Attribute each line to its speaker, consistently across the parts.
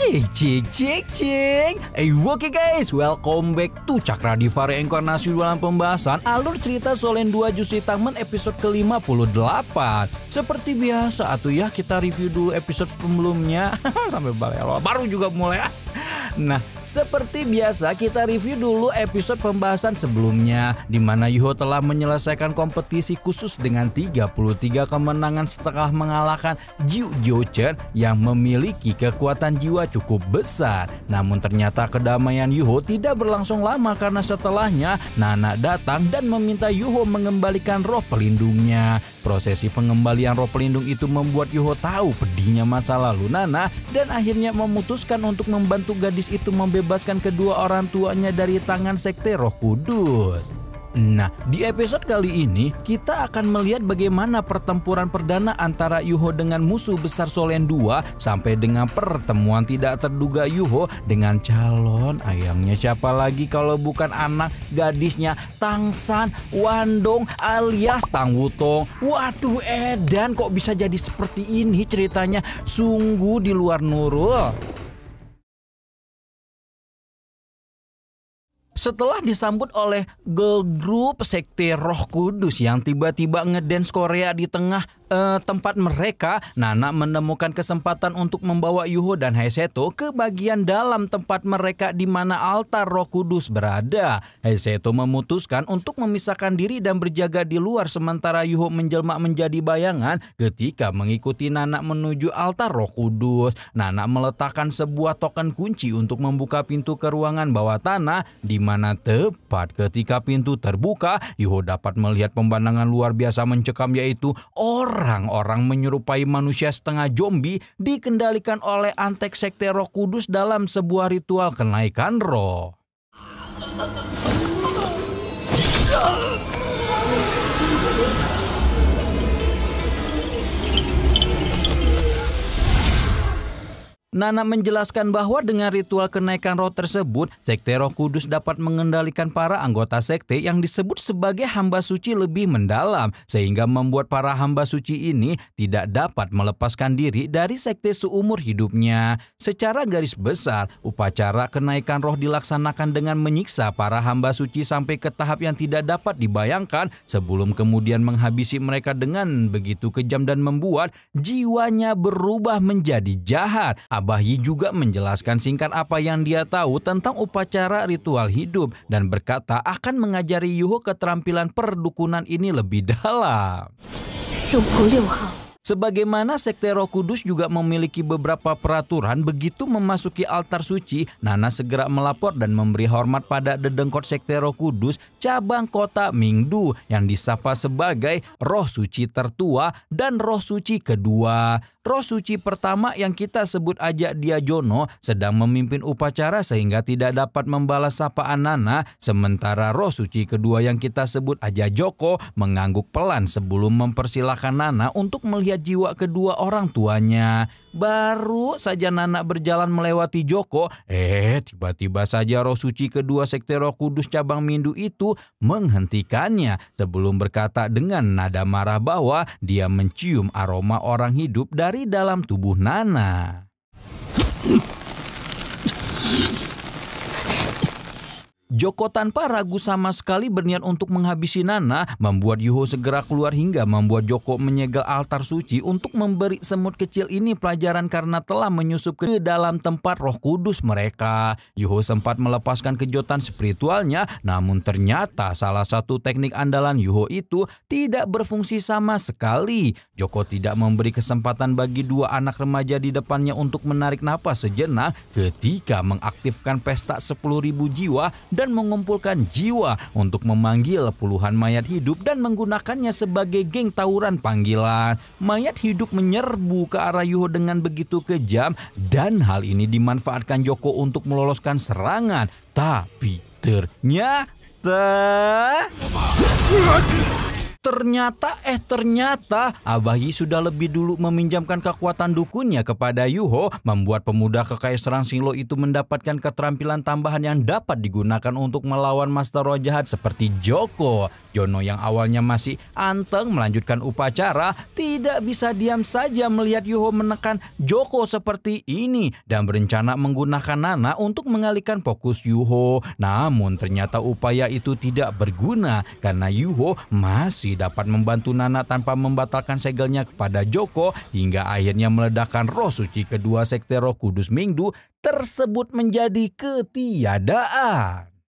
Speaker 1: Cik. Oke guys, welcome back to Cakra Diva Reinkarnasi dalam pembahasan alur cerita Solen 2 Jusri Taman episode ke-58. Seperti biasa atuh ya, kita review dulu episode sebelumnya. Sampai balelo, baru juga mulai. Nah, seperti biasa kita review dulu episode pembahasan sebelumnya, di mana Yuho telah menyelesaikan kompetisi khusus dengan 33 kemenangan setelah mengalahkan Jiu Jochen yang memiliki kekuatan jiwa cukup besar. Namun ternyata kedamaian Yuho tidak berlangsung lama karena setelahnya Nana datang dan meminta Yuho mengembalikan roh pelindungnya. Prosesi pengembalian roh pelindung itu membuat Yuho tahu pedihnya masa lalu Nana dan akhirnya memutuskan untuk membantu gadis itu membebaskan kedua orang tuanya dari tangan sekte Roh Kudus. Nah, di episode kali ini kita akan melihat bagaimana pertempuran perdana antara Yuho dengan musuh besar Solen 2 sampai dengan pertemuan tidak terduga Yuho dengan calon ayamnya siapa lagi kalau bukan anak gadisnya Tangsan Wandong alias Tang Wutong. Waduh edan, kok bisa jadi seperti ini ceritanya, sungguh di luar nurul. Setelah disambut oleh girl group sekte Roh Kudus yang tiba-tiba ngedance Korea di tengah tempat mereka, Nana menemukan kesempatan untuk membawa Yuho dan Heiseto ke bagian dalam tempat mereka di mana altar Roh Kudus berada. Heiseto memutuskan untuk memisahkan diri dan berjaga di luar sementara Yuho menjelma menjadi bayangan ketika mengikuti Nana menuju altar Roh Kudus. Nana meletakkan sebuah token kunci untuk membuka pintu ke ruangan bawah tanah, di mana tepat ketika pintu terbuka, Yuho dapat melihat pemandangan luar biasa mencekam, yaitu orang-orang menyerupai manusia setengah zombie dikendalikan oleh antek sekte Roh Kudus dalam sebuah ritual kenaikan roh. Nana menjelaskan bahwa dengan ritual kenaikan roh tersebut, sekte Roh Kudus dapat mengendalikan para anggota sekte yang disebut sebagai hamba suci lebih mendalam, sehingga membuat para hamba suci ini tidak dapat melepaskan diri dari sekte seumur hidupnya. Secara garis besar, upacara kenaikan roh dilaksanakan dengan menyiksa para hamba suci sampai ke tahap yang tidak dapat dibayangkan sebelum kemudian menghabisi mereka dengan begitu kejam dan membuat jiwanya berubah menjadi jahat. Abah Yi juga menjelaskan singkat apa yang dia tahu tentang upacara ritual hidup dan berkata akan mengajari Yuho keterampilan perdukunan ini lebih dalam. Sebagaimana sekte Roh Kudus juga memiliki beberapa peraturan, begitu memasuki altar suci, Nana segera melapor dan memberi hormat pada dedengkot sekte Roh Kudus cabang kota Mingdu yang disapa sebagai Roh Suci tertua dan Roh Suci kedua. Roh Suci pertama yang kita sebut aja dia Jono sedang memimpin upacara sehingga tidak dapat membalas sapaan Nana, sementara Roh Suci kedua yang kita sebut aja Joko mengangguk pelan sebelum mempersilahkan Nana untuk melihat jiwa kedua orang tuanya. Baru saja Nana berjalan melewati Joko, tiba-tiba saja Roh Suci kedua sekte Roh Kudus cabang Mindu itu menghentikannya sebelum berkata dengan nada marah bahwa dia mencium aroma orang hidup dari dalam tubuh Nana. Joko tanpa ragu sama sekali berniat untuk menghabisi Nana, membuat Yuho segera keluar hingga membuat Joko menyegel altar suci untuk memberi semut kecil ini pelajaran karena telah menyusup ke dalam tempat Roh Kudus mereka. Yuho sempat melepaskan kejotan spiritualnya, namun ternyata salah satu teknik andalan Yuho itu tidak berfungsi sama sekali. Joko tidak memberi kesempatan bagi dua anak remaja di depannya untuk menarik napas sejenak ketika mengaktifkan pesta 10.000 jiwa dan mengumpulkan jiwa untuk memanggil puluhan mayat hidup dan menggunakannya sebagai geng tawuran panggilan. Mayat hidup menyerbu ke arah Yuho dengan begitu kejam dan hal ini dimanfaatkan Joko untuk meloloskan serangan. Tapi ternyata Ternyata Abahi sudah lebih dulu meminjamkan kekuatan dukunnya kepada Yuho, membuat pemuda kekaisaran Shinlo itu mendapatkan keterampilan tambahan yang dapat digunakan untuk melawan Master Roh jahat seperti Joko. Jono yang awalnya masih anteng melanjutkan upacara, tidak bisa diam saja melihat Yuho menekan Joko seperti ini dan berencana menggunakan Nana untuk mengalihkan fokus Yuho. Namun ternyata upaya itu tidak berguna karena Yuho masih dapat membantu Nana tanpa membatalkan segelnya kepada Joko hingga akhirnya meledakkan roh suci kedua sekte Roh Kudus Mingdu tersebut menjadi ketiadaan.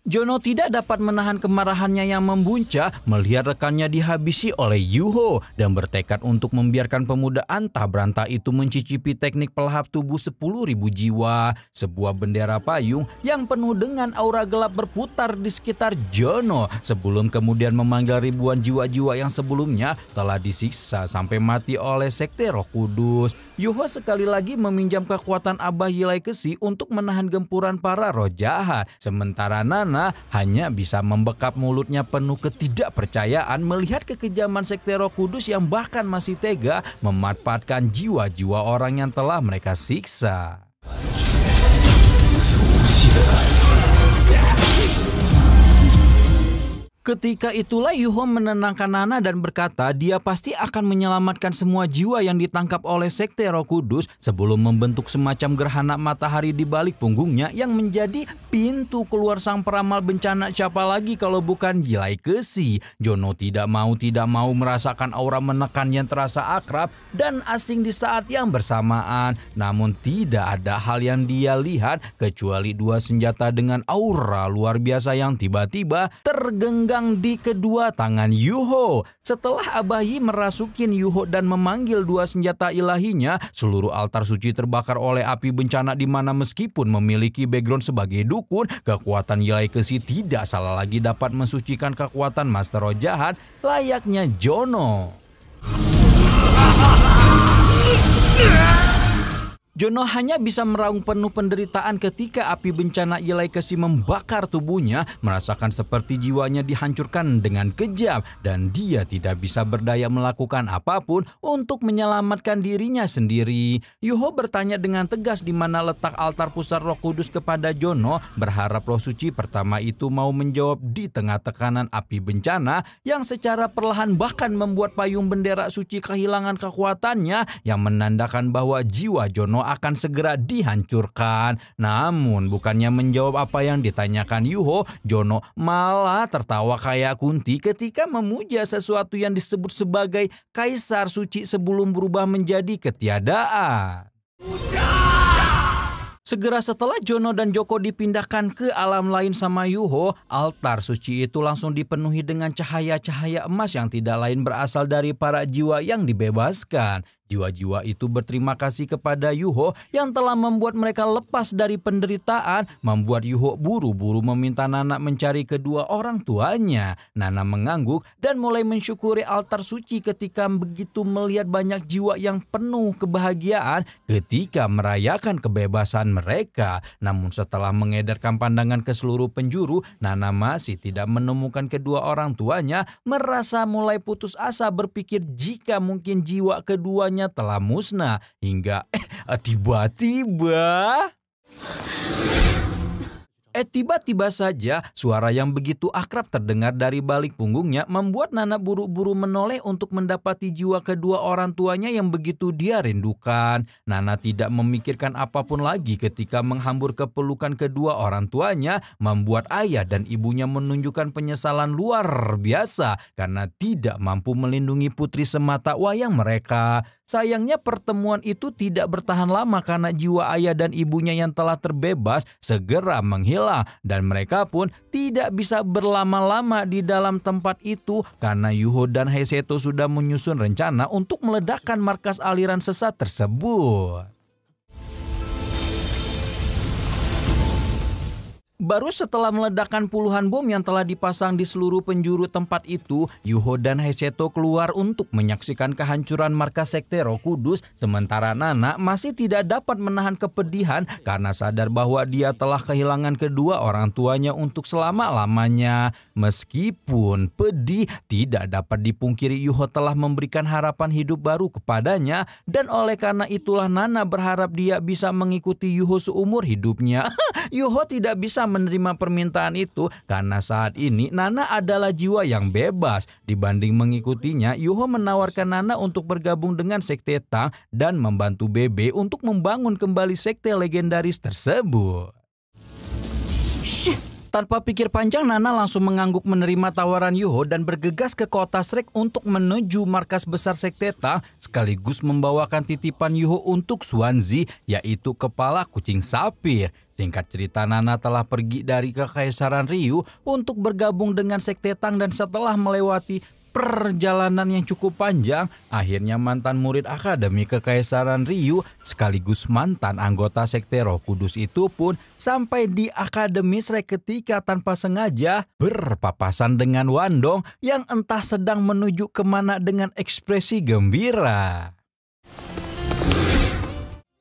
Speaker 1: Jono tidak dapat menahan kemarahannya yang membuncah melihat rekannya dihabisi oleh Yuho dan bertekad untuk membiarkan pemuda antah berantah itu mencicipi teknik pelahap tubuh 10.000 jiwa. Sebuah bendera payung yang penuh dengan aura gelap berputar di sekitar Jono sebelum kemudian memanggil ribuan jiwa-jiwa yang sebelumnya telah disiksa sampai mati oleh sekte Roh Kudus. Yuho sekali lagi meminjam kekuatan Abahi Legacy untuk menahan gempuran para roh jahat, sementara Nana hanya bisa membekap mulutnya penuh ketidakpercayaan melihat kekejaman sekte Roh Kudus yang bahkan masih tega memanfaatkan jiwa-jiwa orang yang telah mereka siksa. Ketika itulah Yuho menenangkan Nana dan berkata dia pasti akan menyelamatkan semua jiwa yang ditangkap oleh sekte Roh Kudus sebelum membentuk semacam gerhana matahari di balik punggungnya yang menjadi pintu keluar sang peramal bencana. Siapa lagi kalau bukan Legacy. Jono tidak mau merasakan aura menekan yang terasa akrab dan asing di saat yang bersamaan. Namun tidak ada hal yang dia lihat kecuali dua senjata dengan aura luar biasa yang tiba-tiba tergenggam di kedua tangan Yuho. Setelah Abahi merasukin Yuho dan memanggil dua senjata ilahinya, seluruh altar suci terbakar oleh api bencana di mana meskipun memiliki background sebagai dukun, kekuatan Legacy tidak salah lagi dapat mensucikan kekuatan Master Roh jahat layaknya Jono. Jono hanya bisa meraung penuh penderitaan ketika api bencana Legacy membakar tubuhnya, merasakan seperti jiwanya dihancurkan dengan kejam dan dia tidak bisa berdaya melakukan apapun untuk menyelamatkan dirinya sendiri. Yuho bertanya dengan tegas di mana letak altar pusat Roh Kudus kepada Jono, berharap roh suci pertama itu mau menjawab di tengah tekanan api bencana yang secara perlahan bahkan membuat payung bendera suci kehilangan kekuatannya yang menandakan bahwa jiwa Jono akan segera dihancurkan. Namun bukannya menjawab apa yang ditanyakan Yuho, Jono malah tertawa kayak Kunti ketika memuja sesuatu yang disebut sebagai kaisar suci sebelum berubah menjadi ketiadaan. Segera setelah Jono dan Joko dipindahkan ke alam lain sama Yuho, altar suci itu langsung dipenuhi dengan cahaya-cahaya emas yang tidak lain berasal dari para jiwa yang dibebaskan. Jiwa-jiwa itu berterima kasih kepada Yuho yang telah membuat mereka lepas dari penderitaan, membuat Yuho buru-buru meminta Nana mencari kedua orang tuanya. Nana mengangguk dan mulai mensyukuri altar suci ketika begitu melihat banyak jiwa yang penuh kebahagiaan ketika merayakan kebebasan mereka. Namun setelah mengedarkan pandangan ke seluruh penjuru, Nana masih tidak menemukan kedua orang tuanya, merasa mulai putus asa berpikir jika mungkin jiwa keduanya telah musnah hingga tiba-tiba saja suara yang begitu akrab terdengar dari balik punggungnya membuat Nana buru-buru menoleh untuk mendapati jiwa kedua orang tuanya yang begitu dia rindukan. Nana tidak memikirkan apapun lagi ketika menghambur ke pelukan kedua orang tuanya, membuat ayah dan ibunya menunjukkan penyesalan luar biasa karena tidak mampu melindungi putri semata wayang mereka. Sayangnya pertemuan itu tidak bertahan lama karena jiwa ayah dan ibunya yang telah terbebas segera menghilang dan mereka pun tidak bisa berlama-lama di dalam tempat itu karena Yuho dan Heiseto sudah menyusun rencana untuk meledakkan markas aliran sesat tersebut. Baru setelah meledakkan puluhan bom yang telah dipasang di seluruh penjuru tempat itu, Yuho dan Heiseto keluar untuk menyaksikan kehancuran markas sekte Roh Kudus, sementara Nana masih tidak dapat menahan kepedihan karena sadar bahwa dia telah kehilangan kedua orang tuanya untuk selama-lamanya. Meskipun pedih, tidak dapat dipungkiri Yuho telah memberikan harapan hidup baru kepadanya, dan oleh karena itulah Nana berharap dia bisa mengikuti Yuho seumur hidupnya. Yuho tidak bisa menerima permintaan itu karena saat ini Nana adalah jiwa yang bebas. Dibanding mengikutinya, Yuho menawarkan Nana untuk bergabung dengan sekte Tang dan membantu Bebe untuk membangun kembali sekte legendaris tersebut. Tanpa pikir panjang, Nana langsung mengangguk menerima tawaran Yuho dan bergegas ke kota Shrek untuk menuju markas besar sekte Tang, sekaligus membawakan titipan Yuho untuk Xuanzi, yaitu kepala kucing sapir. Singkat cerita, Nana telah pergi dari Kekaisaran Ryu untuk bergabung dengan sekte Tang, dan setelah melewati perjalanan yang cukup panjang, akhirnya mantan murid Akademi Kekaisaran Ryu sekaligus mantan anggota sekte Roh Kudus itu pun sampai di Akademi Shrek ketika tanpa sengaja berpapasan dengan Wandong yang entah sedang menuju kemana dengan ekspresi gembira.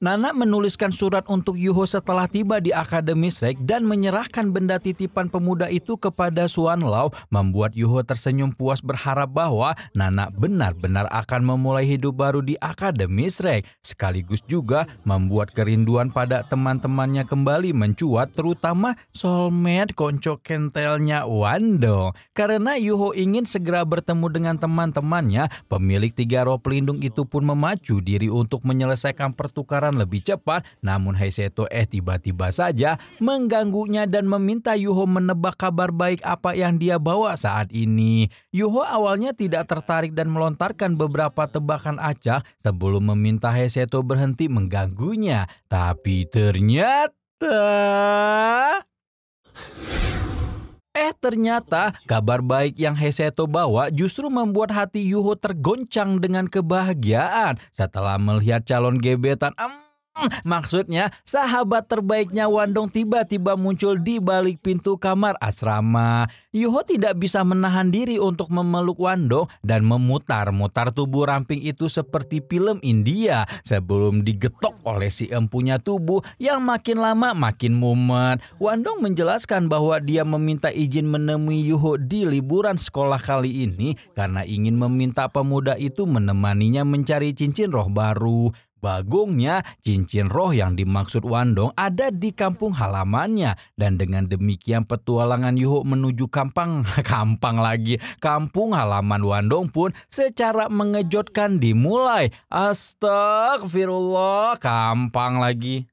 Speaker 1: Nana menuliskan surat untuk Yuho setelah tiba di Akademi Shrek dan menyerahkan benda titipan pemuda itu kepada Xuan Lao, membuat Yuho tersenyum puas berharap bahwa Nana benar-benar akan memulai hidup baru di Akademi Shrek, sekaligus juga membuat kerinduan pada teman-temannya kembali mencuat, terutama soulmate konco kentelnya Wandong. Karena Yuho ingin segera bertemu dengan teman-temannya, pemilik 3 roh pelindung itu pun memacu diri untuk menyelesaikan pertukaran lebih cepat, namun Heiseto tiba-tiba saja mengganggunya dan meminta Yuho menebak kabar baik apa yang dia bawa saat ini. Yuho awalnya tidak tertarik dan melontarkan beberapa tebakan acak sebelum meminta Heiseto berhenti mengganggunya, tapi ternyata kabar baik yang Heiseto bawa justru membuat hati Yuho tergoncang dengan kebahagiaan setelah melihat calon gebetan. Maksudnya sahabat terbaiknya Wandong tiba-tiba muncul di balik pintu kamar asrama. Yuho tidak bisa menahan diri untuk memeluk Wandong dan memutar-mutar tubuh ramping itu seperti film India sebelum digetok oleh si empunya tubuh yang makin lama makin mumet. Wandong menjelaskan bahwa dia meminta izin menemui Yuho di liburan sekolah kali ini karena ingin meminta pemuda itu menemaninya mencari cincin roh baru. Bagongnya, cincin roh yang dimaksud Wandong ada di kampung halamannya, dan dengan demikian petualangan Yuho menuju kampung halaman Wandong pun secara mengejutkan dimulai. Astagfirullah, kampang lagi.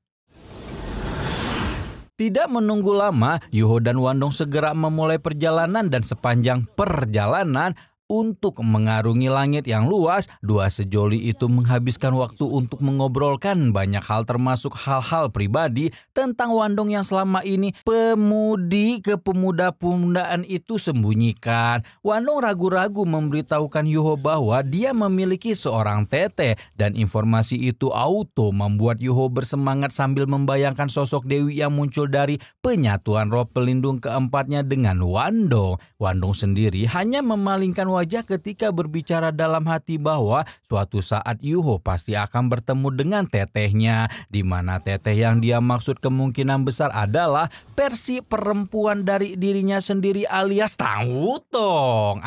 Speaker 1: Tidak menunggu lama, Yuho dan Wandong segera memulai perjalanan, dan sepanjang perjalanan untuk mengarungi langit yang luas, dua sejoli itu menghabiskan waktu untuk mengobrolkan banyak hal, termasuk hal-hal pribadi tentang Wandong yang selama ini pemudi kepemuda-pemudaan itu sembunyikan. Wandong ragu-ragu memberitahukan Yuho bahwa dia memiliki seorang tete, dan informasi itu auto membuat Yuho bersemangat sambil membayangkan sosok Dewi yang muncul dari penyatuan roh pelindung keempatnya dengan Wandong. Wandong sendiri hanya memalingkan wajah ketika berbicara dalam hati bahwa suatu saat Yuho pasti akan bertemu dengan tetehnya, di mana teteh yang dia maksud kemungkinan besar adalah versi perempuan dari dirinya sendiri alias Tang Wutong.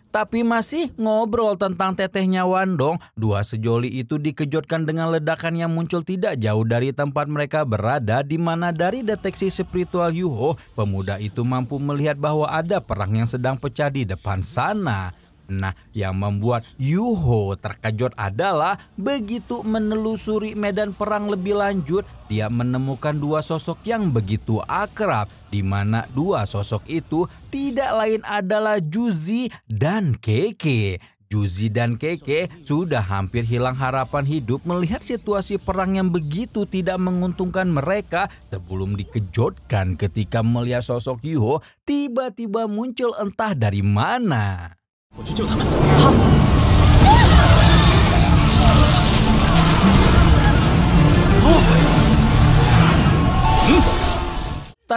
Speaker 1: Tapi masih ngobrol tentang tetehnya Wandong, dua sejoli itu dikejutkan dengan ledakan yang muncul tidak jauh dari tempat mereka berada, di mana dari deteksi spiritual Yuho, pemuda itu mampu melihat bahwa ada perang yang sedang pecah di depan sana. Nah, yang membuat Yuho terkejut adalah begitu menelusuri medan perang lebih lanjut, dia menemukan dua sosok yang begitu akrab, di mana dua sosok itu tidak lain adalah Juzi dan Keke. Juzi dan Keke sudah hampir hilang harapan hidup melihat situasi perang yang begitu tidak menguntungkan mereka sebelum dikejutkan ketika melihat sosok Yuho tiba-tiba muncul entah dari mana.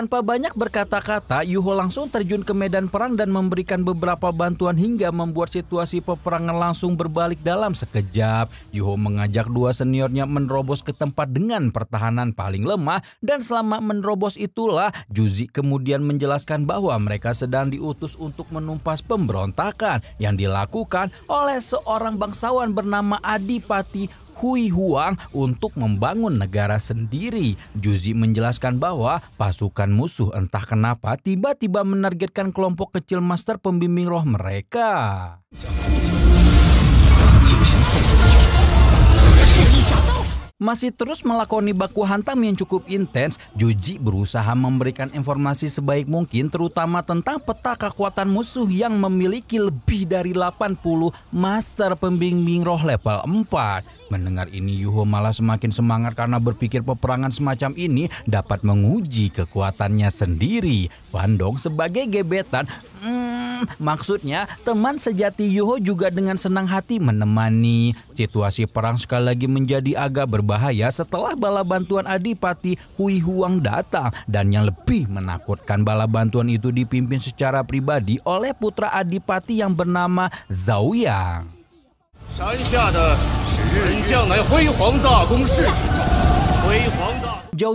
Speaker 1: Tanpa banyak berkata-kata, Yuho langsung terjun ke medan perang dan memberikan beberapa bantuan hingga membuat situasi peperangan langsung berbalik dalam sekejap. Yuho mengajak dua seniornya menerobos ke tempat dengan pertahanan paling lemah, dan selama menerobos itulah Juzi kemudian menjelaskan bahwa mereka sedang diutus untuk menumpas pemberontakan yang dilakukan oleh seorang bangsawan bernama Adipati Hui Huang untuk membangun negara sendiri. Juzi menjelaskan bahwa pasukan musuh entah kenapa tiba-tiba menargetkan kelompok kecil master pembimbing roh mereka. Masih terus melakoni baku hantam yang cukup intens, Juji berusaha memberikan informasi sebaik mungkin terutama tentang peta kekuatan musuh yang memiliki lebih dari 80 master pembimbing roh level 4. Mendengar ini Yuho malah semakin semangat karena berpikir peperangan semacam ini dapat menguji kekuatannya sendiri. Wandong sebagai gebetan, maksudnya teman sejati Yuho juga dengan senang hati menemani. Situasi perang sekali lagi menjadi agak berbahaya setelah bala bantuan Adipati Hui Huang datang, dan yang lebih menakutkan bala bantuan itu dipimpin secara pribadi oleh putra Adipati yang bernama Zhao Yang. Zhao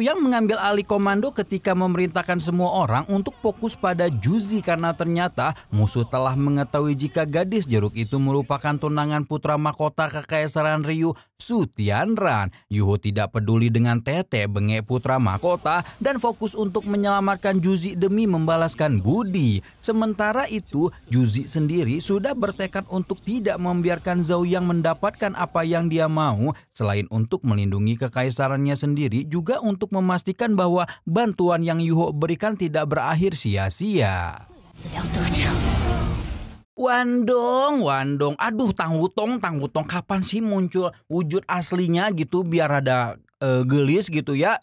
Speaker 1: Yang mengambil alih komando ketika memerintahkan semua orang untuk fokus pada Juzi karena ternyata musuh telah mengetahui jika gadis jeruk itu merupakan tunangan putra mahkota Kekaisaran Ryu, Su Tianran. Yuho tidak peduli dengan Tete bengek putra mahkota dan fokus untuk menyelamatkan Juzi demi membalaskan budi. Sementara itu Juzi sendiri sudah bertekad untuk tidak membiarkan Zhao Yang mendapatkan apa yang dia mau. Selain untuk melindungi kekaisarannya sendiri, juga untuk memastikan bahwa bantuan yang Yuho berikan tidak berakhir sia-sia. Wandong, aduh Tang Wutong kapan sih muncul wujud aslinya gitu biar ada gelis gitu ya.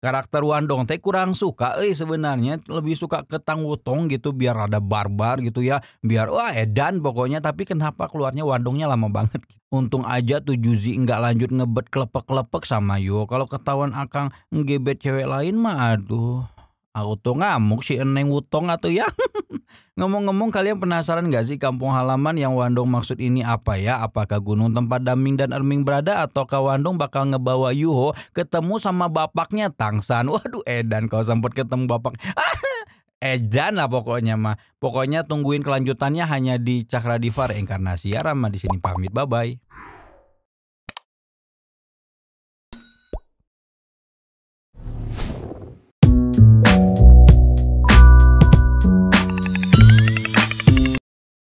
Speaker 1: Karakter Wandong teh kurang suka, sebenarnya lebih suka ke Tang Wutong gitu biar ada barbar gitu ya, biar edan pokoknya. Tapi kenapa keluarnya Wandongnya lama banget? Untung aja tuh Juzi nggak lanjut ngebet kelepek-kelepek sama Yo. Kalau ketahuan Akang ngebet cewek lain mah aduh, aku tuh ngamuk si Eneng Wutong atau ya. Ngomong-ngomong, kalian penasaran gak sih kampung halaman yang Wandong maksud ini apa ya? Apakah gunung tempat Daming dan Erming berada, ataukah Wandong bakal ngebawa Yuho ketemu sama bapaknya Tangsan? Waduh edan kalau sempat ketemu bapak. Edan lah pokoknya mah. Pokoknya tungguin kelanjutannya hanya di Cakradiva Reinkarnasi. Ya Rama di sini pamit, bye-bye.